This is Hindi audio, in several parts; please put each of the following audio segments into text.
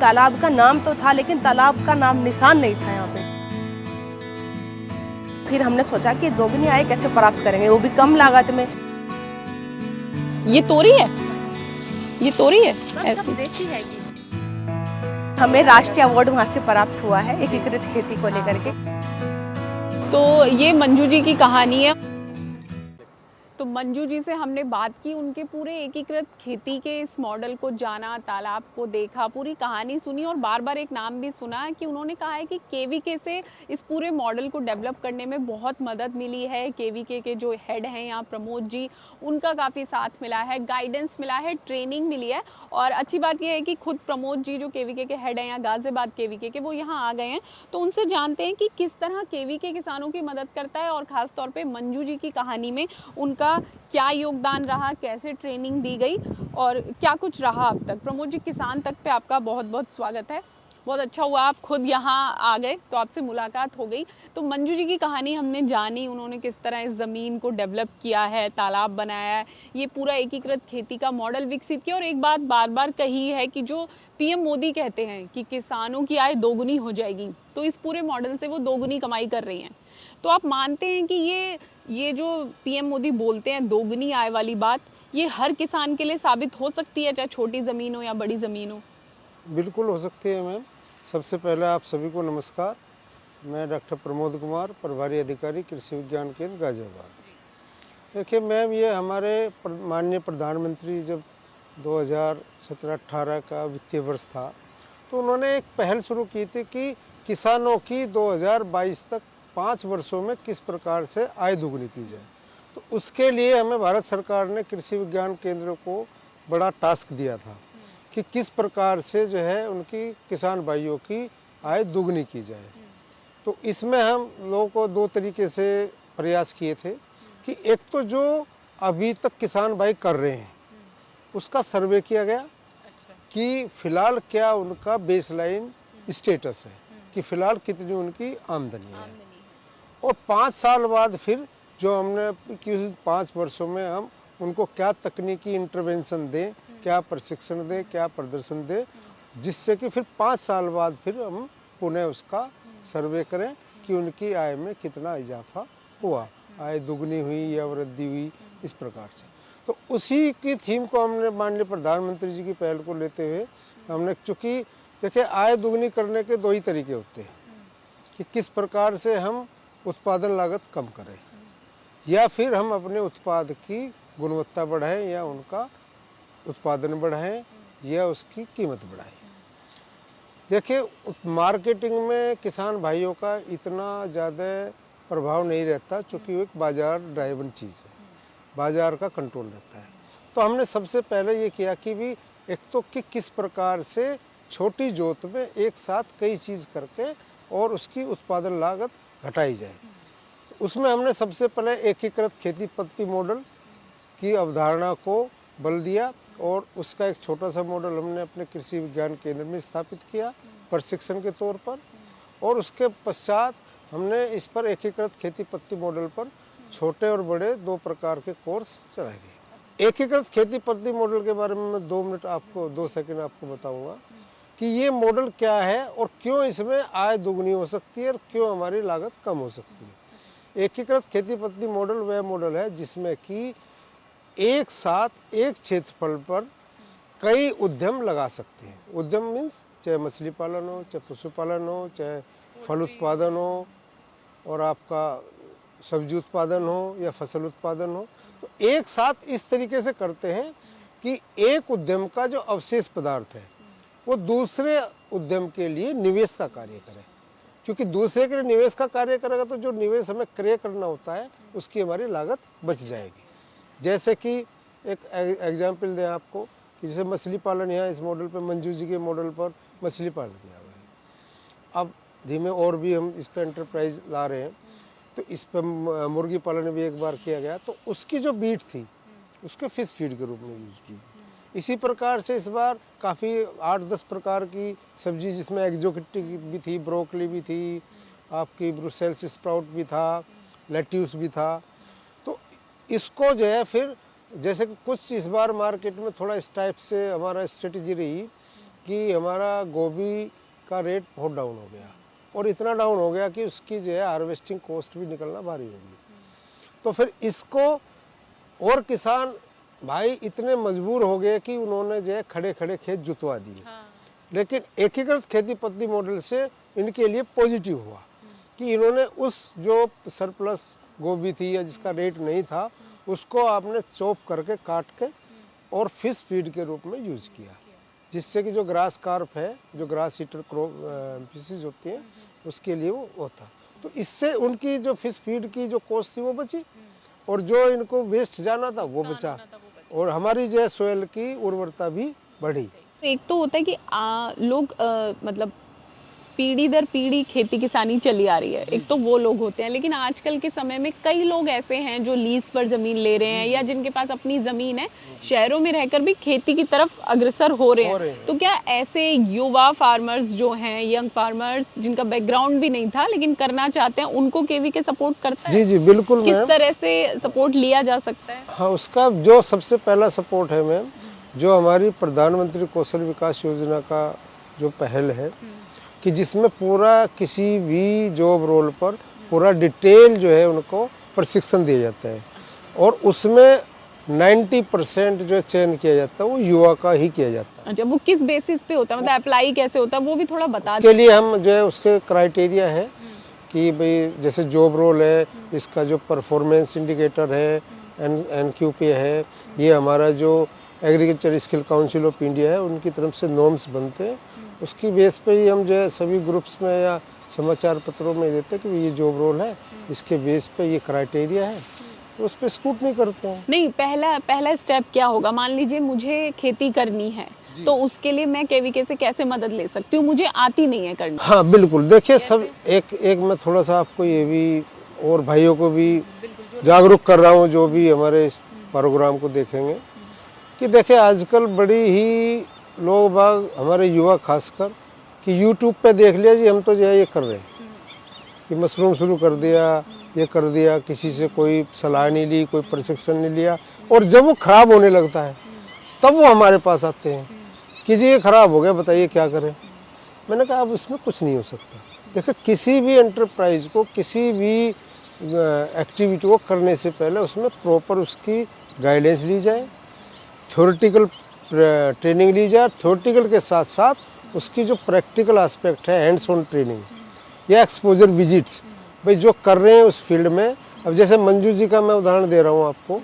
तालाब का नाम तो था लेकिन तालाब का नाम निशान नहीं था यहाँ पे। फिर हमने सोचा कि दोगुनी आय कैसे प्राप्त करेंगे, वो भी कम लागत में। ये तोरी है, ये तोरी है सब देसी है कि हमें राष्ट्रीय अवार्ड वहाँ से प्राप्त हुआ है एकीकृत खेती को लेकर के। तो ये मंजू जी की कहानी है। तो मंजू जी से हमने बात की, उनके पूरे एकीकृत खेती के इस मॉडल को जाना, तालाब को देखा, पूरी कहानी सुनी और बार बार एक नाम भी सुना कि उन्होंने कहा है कि केवीके से इस पूरे मॉडल को डेवलप करने में बहुत मदद मिली है। केवीके के जो हेड हैं यहाँ प्रमोद जी, उनका काफ़ी साथ मिला है, गाइडेंस मिला है, ट्रेनिंग मिली है। और अच्छी बात यह है कि खुद प्रमोद जी जो केवीके के हेड हैं यहाँ गाजियाबाद केवीके के, वो यहाँ आ गए हैं। तो उनसे जानते हैं कि किस तरह केवीके किसानों की मदद करता है और ख़ास तौर पे मंजू जी की कहानी में उनका क्या योगदान रहा, कैसे ट्रेनिंग दी गई और क्या कुछ रहा अब तक। प्रमोद जी, किसान तक पे आपका बहुत बहुत स्वागत है। बहुत अच्छा हुआ आप खुद यहाँ आ गए तो आपसे मुलाकात हो गई। तो मंजू जी की कहानी हमने जानी, उन्होंने किस तरह इस ज़मीन को डेवलप किया है, तालाब बनाया है, ये पूरा एकीकृत खेती का मॉडल विकसित किया। और एक बात बार बार कही है कि जो पीएम मोदी कहते हैं कि किसानों की आय दोगुनी हो जाएगी, तो इस पूरे मॉडल से वो दोगुनी कमाई कर रही हैं। तो आप मानते हैं कि ये जो पीएम मोदी बोलते हैं दोगुनी आय वाली बात, ये हर किसान के लिए साबित हो सकती है, चाहे छोटी ज़मीन हो या बड़ी ज़मीन हो? बिल्कुल हो सकती है मैम। सबसे पहले आप सभी को नमस्कार। मैं डॉक्टर प्रमोद कुमार, प्रभारी अधिकारी कृषि विज्ञान केंद्र गाजियाबाद। देखिए मैम, ये हमारे माननीय प्रधानमंत्री जब 2017-18 का वित्तीय वर्ष था तो उन्होंने एक पहल शुरू की थी कि किसानों की 2022 तक 5 वर्षों में किस प्रकार से आय दोगुनी की जाए। तो उसके लिए हमें भारत सरकार ने कृषि विज्ञान केंद्र को बड़ा टास्क दिया था कि किस प्रकार से जो है उनकी किसान भाइयों की आय दुगनी की जाए। तो इसमें हम लोगों को 2 तरीके से प्रयास किए थे कि एक तो जो अभी तक किसान भाई कर रहे हैं उसका सर्वे किया गया कि फ़िलहाल क्या उनका बेसलाइन स्टेटस है, कि फ़िलहाल कितनी उनकी आमदनी है। और 5 साल बाद फिर जो हमने कि 5 वर्षों में हम उनको क्या तकनीकी इंटरवेंशन दें, क्या प्रशिक्षण दें, क्या प्रदर्शन दें, जिससे कि फिर 5 साल बाद फिर हम पुनः उसका सर्वे करें कि उनकी आय में कितना इजाफा हुआ, आय दुगनी हुई या वृद्धि हुई, इस प्रकार से। तो उसी की थीम को हमने माननीय प्रधानमंत्री जी की पहल को लेते हुए हमने, चूँकि देखिए आय दुगनी करने के 2 ही तरीके होते हैं कि किस प्रकार से हम उत्पादन लागत कम करें या फिर हम अपने उत्पाद की गुणवत्ता बढ़ाएं या उनका उत्पादन बढ़ाएं या उसकी कीमत बढ़ाएं। देखिए मार्केटिंग में किसान भाइयों का इतना ज़्यादा प्रभाव नहीं रहता, चूँकि वो एक बाज़ार ड्राइवन चीज़ है, बाज़ार का कंट्रोल रहता है। तो हमने सबसे पहले ये किया कि भी एक तो कि किस प्रकार से छोटी जोत में एक साथ कई चीज़ करके और उसकी उत्पादन लागत घटाई जाए। उसमें हमने सबसे पहले एकीकृत खेती पद्धति मॉडल की अवधारणा को बल दिया और उसका एक छोटा सा मॉडल हमने अपने कृषि विज्ञान केंद्र में स्थापित किया प्रशिक्षण के तौर पर। और उसके पश्चात हमने इस पर एकीकृत खेती पद्धति मॉडल पर छोटे और बड़े 2 प्रकार के कोर्स चलाए गए। एकीकृत खेती पद्धति मॉडल के बारे में मैं 2 सेकंड आपको बताऊंगा कि ये मॉडल क्या है और क्यों इसमें आय दोगुनी हो सकती है और क्यों हमारी लागत कम हो सकती है। एकीकृत खेती पद्धति मॉडल वह मॉडल है जिसमें कि एक साथ एक क्षेत्रफल पर कई उद्यम लगा सकते हैं। उद्यम मीन्स चाहे मछली पालन हो, चाहे पशुपालन हो, चाहे फल उत्पादन हो और आपका सब्जी उत्पादन हो या फसल उत्पादन हो। तो एक साथ इस तरीके से करते हैं कि एक उद्यम का जो अवशेष पदार्थ है वो दूसरे उद्यम के लिए निवेश का कार्य करे, क्योंकि दूसरे के लिए निवेश का कार्य करेगा तो जो निवेश हमें क्रय करना होता है उसकी हमारी लागत बच जाएगी। जैसे कि एक एग्जाम्पल दें आपको कि जैसे मछली पालन, यहाँ इस मॉडल पर मंजू जी के मॉडल पर मछली पालन किया हुआ है। अब धीमे और भी हम इस पर एंटरप्राइज ला रहे हैं, तो इस पर मुर्गी पालन भी एक बार किया गया, तो उसकी जो बीट थी उसके फिश फीड के रूप में यूज की। इसी प्रकार से इस बार काफ़ी 8-10 प्रकार की सब्जी जिसमें एक्जोटिक भी थी, ब्रोकली भी थी, आपकी ब्रुसेल्स स्प्राउट भी था, लेट्यूस भी था। तो इसको जो है फिर जैसे कि कुछ इस बार मार्केट में थोड़ा इस टाइप से हमारा स्ट्रेटजी रही कि हमारा गोभी का रेट बहुत डाउन हो गया, और इतना डाउन हो गया कि उसकी जो है हार्वेस्टिंग कॉस्ट भी निकलना भारी होगी। तो फिर इसको और किसान भाई इतने मजबूर हो गए कि उन्होंने जो है खड़े खड़े खेत जुतवा दिए। लेकिन एकीकृत खेती पद्धति मॉडल से इनके लिए पॉजिटिव हुआ कि इन्होंने उस जो सरप्लस गोभी थी या जिसका रेट नहीं था उसको आपने चॉप करके काट के और फिश फीड के रूप में यूज किया, जिससे कि जो ग्रास कार्प है, जो ग्रास ईटर फिशेज होती हैं, उसके लिए वो होता। तो इससे उनकी जो फिश फीड की जो कॉस्ट थी वो बची, और जो इनको वेस्ट जाना था वो बचा, और हमारी जो है सोयल की उर्वरता भी बढ़ी। एक तो होता है कि लोग मतलब पीढ़ी दर पीढ़ी खेती किसानी चली आ रही है, एक तो वो लोग होते हैं, लेकिन आजकल के समय में कई लोग ऐसे हैं जो लीज पर जमीन ले रहे हैं या जिनके पास अपनी जमीन है, शहरों में रहकर भी खेती की तरफ अग्रसर हो रहे हैं। तो क्या ऐसे युवा फार्मर्स जो हैं, यंग फार्मर्स जिनका बैकग्राउंड भी नहीं था लेकिन करना चाहते हैं, उनको केवीके सपोर्ट करता है? जी जी बिल्कुल। किस तरह से सपोर्ट लिया जा सकता है? हाँ, उसका जो सबसे पहला सपोर्ट है मैम, जो हमारी प्रधानमंत्री कौशल विकास योजना का जो पहल है कि जिसमें पूरा किसी भी जॉब रोल पर पूरा डिटेल जो है उनको प्रशिक्षण दिया जाता है, और उसमें 90% जो चयन किया जाता है वो युवा का ही किया जाता है। अच्छा, वो किस बेसिस पे होता है, मतलब अप्लाई कैसे होता है, वो भी थोड़ा बता के लिए हम जो है उसके क्राइटेरिया है कि भाई जैसे जॉब रोल है, इसका जो परफॉर्मेंस इंडिकेटर है, NQP है, ये हमारा जो agriculture skill council of India है उनकी तरफ से नॉर्म्स बनते हैं, उसकी बेस पे ही हम जो है सभी ग्रुप्स में या समाचार पत्रों में देते हैं कि ये जॉब रोल है, इसके बेस पे ये क्राइटेरिया है, तो उस पर स्क्रूटनी करते हैं। नहीं, पहला स्टेप क्या होगा? मान लीजिए मुझे खेती करनी है, तो उसके लिए मैं केवीके से कैसे मदद ले सकती हूँ? मुझे आती नहीं है करनी। हाँ बिल्कुल, देखिए सब एक मैं थोड़ा सा आपको ये भी और भाइयों को भी जागरूक कर रहा हूँ जो भी हमारे इस प्रोग्राम को देखेंगे, कि देखिए आजकल बड़ी ही लोग बाग हमारे युवा खासकर कि YouTube पे देख लिया जी हम तो जो है ये कर रहे हैं, कि मशरूम शुरू कर दिया, ये कर दिया, किसी से कोई सलाह नहीं ली, कोई प्रशिक्षण नहीं लिया, और जब वो खराब होने लगता है तब वो हमारे पास आते हैं कि जी ये खराब हो गया, बताइए क्या करें। मैंने कहा अब उसमें कुछ नहीं हो सकता। देखिए किसी भी एंटरप्राइज को, किसी भी एक्टिविटी को करने से पहले उसमें प्रॉपर उसकी गाइडेंस ली जाए, थ्योरेटिकल ट्रेनिंग ली जाए, थ्योरेटिकल के साथ साथ उसकी जो प्रैक्टिकल एस्पेक्ट है, हैंड्स ऑन ट्रेनिंग या एक्सपोजर विजिट्स, भाई जो कर रहे हैं उस फील्ड में। अब जैसे मंजू जी का मैं उदाहरण दे रहा हूँ आपको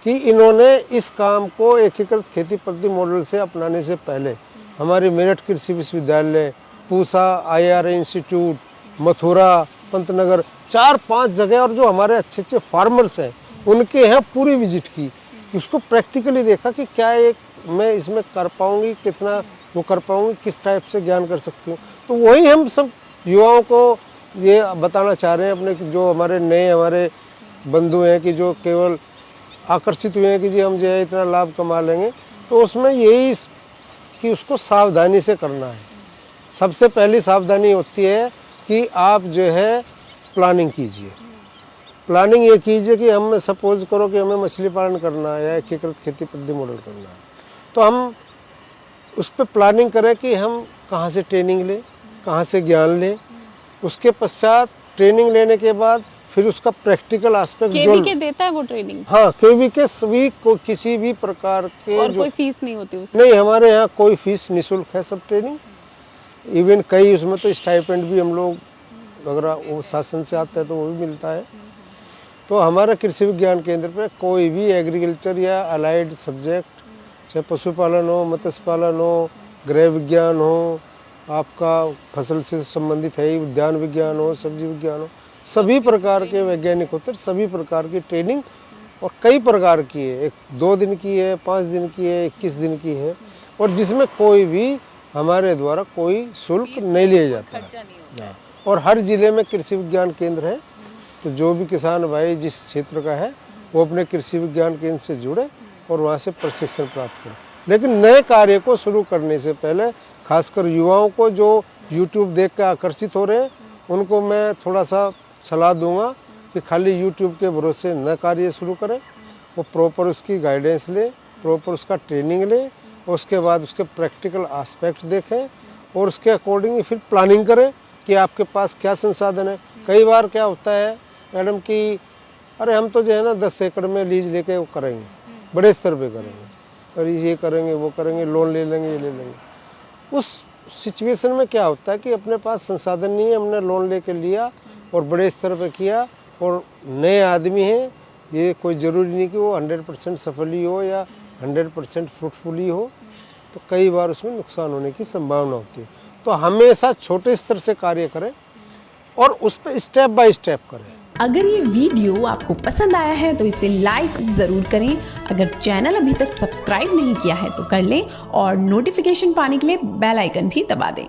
कि इन्होंने इस काम को एकीकृत खेती पद्धति मॉडल से अपनाने से पहले हमारी मेरठ कृषि विश्वविद्यालय, पूसा IRA इंस्टीट्यूट, मथुरा, पंतनगर, 4-5 जगह, और जो हमारे अच्छे अच्छे फार्मर्स हैं उनके यहाँ पूरी विजिट की, उसको प्रैक्टिकली देखा कि क्या एक मैं इसमें कर पाऊंगी, कितना वो कर पाऊंगी, किस टाइप से ज्ञान कर सकती हूँ। तो वही हम सब युवाओं को ये बताना चाह रहे हैं अपने, जो हमारे नए हमारे बंधु हैं कि जो केवल आकर्षित हुए हैं कि जी हम जो है इतना लाभ कमा लेंगे, तो उसमें यही कि उसको सावधानी से करना है। सबसे पहली सावधानी होती है कि आप जो है प्लानिंग कीजिए। प्लानिंग ये कीजिए कि हम सपोज करो कि हमें मछली पालन करना है या एकीकृत खेती पद्धति मॉडल करना है, तो हम उस पर प्लानिंग करें कि हम कहाँ से ट्रेनिंग लें, कहाँ से ज्ञान लें। उसके पश्चात ट्रेनिंग लेने के बाद फिर उसका प्रैक्टिकल एस्पेक्ट केवीके देता है वो ट्रेनिंग? हाँ, केवीके सभी को किसी भी प्रकार के, और कोई फीस नहीं होती उसमें? नहीं, हमारे यहाँ कोई फीस निःशुल्क है सब ट्रेनिंग। इवन कई उसमें तो स्टाइपेंड भी हम लोग, अगर वो शासन से आता है तो वो भी मिलता है। तो हमारा कृषि विज्ञान केंद्र पे कोई भी एग्रीकल्चर या अलाइड सब्जेक्ट, चाहे पशुपालन हो, मत्स्य पालन हो, गृह विज्ञान हो, आपका फसल से संबंधित है, उद्यान विज्ञान हो, सब्जी विज्ञान हो, सभी प्रकार के वैज्ञानिक होते हैं। सभी प्रकार की ट्रेनिंग और कई प्रकार की है, 2 दिन की है, 5 दिन की है, 21 दिन की है, और जिसमें कोई भी हमारे द्वारा कोई शुल्क नहीं लिया जाता है। और हर जिले में कृषि विज्ञान केंद्र है, तो जो भी किसान भाई जिस क्षेत्र का है वो अपने कृषि विज्ञान केंद्र से जुड़े और वहाँ से प्रशिक्षण प्राप्त करें। लेकिन नए कार्य को शुरू करने से पहले खासकर युवाओं को जो YouTube देख कर आकर्षित हो रहे हैं, उनको मैं थोड़ा सा सलाह दूंगा कि खाली YouTube के भरोसे न कार्य शुरू करें, वो प्रॉपर उसकी गाइडेंस ले, प्रॉपर उसका ट्रेनिंग ले, उसके बाद उसके प्रैक्टिकल एस्पेक्ट देखें और उसके अकॉर्डिंग फिर प्लानिंग करें कि आपके पास क्या संसाधन है। कई बार क्या होता है मैडम कि अरे हम तो जो है ना 10 एकड़ में लीज लेके वो करेंगे, बड़े स्तर पे करेंगे, और ये करेंगे वो करेंगे, लोन ले लेंगे ये ले लेंगे। उस सिचुएशन में क्या होता है कि अपने पास संसाधन नहीं है, हमने लोन लेके लिया और बड़े स्तर पे किया, और नए आदमी हैं, ये कोई ज़रूरी नहीं कि वो 100% सफल ही हो या 100% फ्रूटफुल ही हो, तो कई बार उसमें नुकसान होने की संभावना होती है। तो हमेशा छोटे स्तर से कार्य करें और उस पर स्टेप बाय स्टेप करें। अगर ये वीडियो आपको पसंद आया है तो इसे लाइक ज़रूर करें। अगर चैनल अभी तक सब्सक्राइब नहीं किया है तो कर लें और नोटिफिकेशन पाने के लिए बेल आइकन भी दबा दें।